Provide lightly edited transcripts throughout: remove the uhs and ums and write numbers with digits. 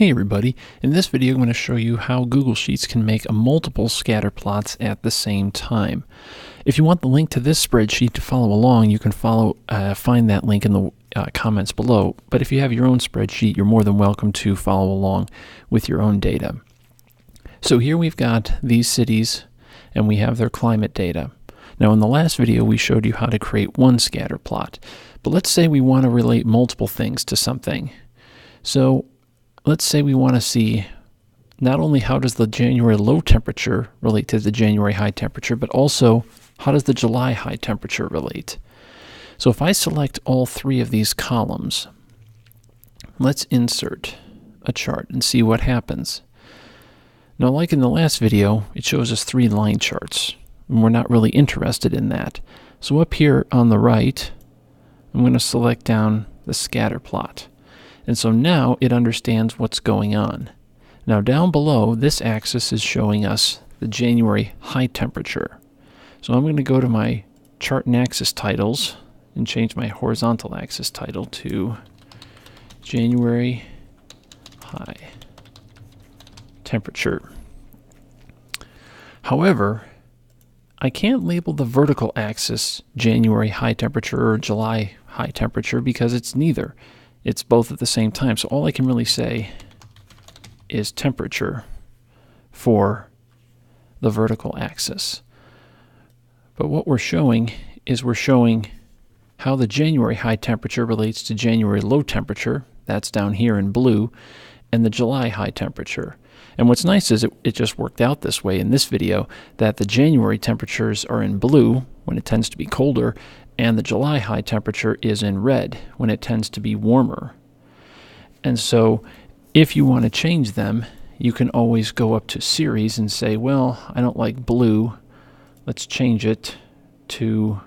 Hey everybody, in this video I'm going to show you how Google Sheets can make multiple scatter plots at the same time. If you want the link to this spreadsheet to follow along, you can find that link in the comments below. But if you have your own spreadsheet, you're more than welcome to follow along with your own data. So here we've got these cities and we have their climate data. Now in the last video we showed you how to create one scatter plot. But let's say we want to relate multiple things to something. So let's say we want to see not only how does the January low temperature relate to the January high temperature, but also how does the July high temperature relate. So if I select all three of these columns, let's insert a chart and see what happens. Now, like in the last video, it shows us three line charts, and we're not really interested in that. So up here on the right, I'm going to select down the scatter plot. And so now it understands what's going on. Now down below, this axis is showing us the January high temperature. So I'm going to go to my chart and axis titles and change my horizontal axis title to January high temperature. However, I can't label the vertical axis January high temperature or July high temperature because it's neither. It's both at the same time. So all I can really say is temperature for the vertical axis. But what we're showing is we're showing how the January high temperature relates to January low temperature. That's down here in blue. And the July high temperature. And what's nice is it just worked out this way in this video that the January temperatures are in blue when it tends to be colder, and the July high temperature is in red when it tends to be warmer. And so if you want to change them, you can always go up to series and say, well, I don't like blue. Let's change it to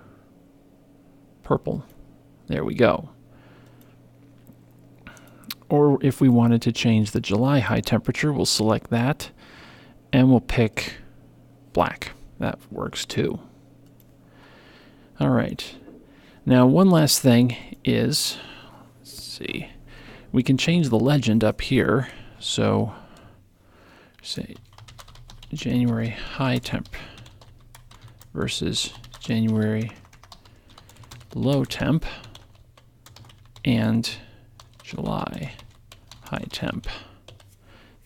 purple. There we go. Or if we wanted to change the July high temperature, we'll select that and we'll pick black. That works too. All right. Now one last thing is, let's see, we can change the legend up here. So say January high temp versus January low temp and July high temp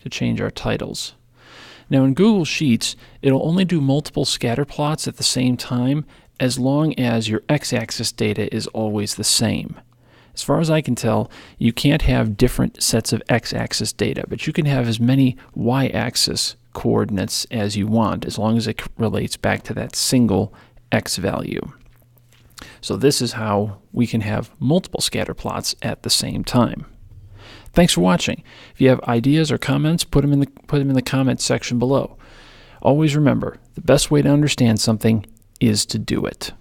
to change our titles. Now in Google Sheets, it'll only do multiple scatter plots at the same time as long as your x-axis data is always the same. As far as I can tell, you can't have different sets of x-axis data, but you can have as many y-axis coordinates as you want as long as it relates back to that single x value. So this is how we can have multiple scatter plots at the same time. Thanks for watching. If you have ideas or comments, put them in the comments section below. Always remember, the best way to understand something is to do it.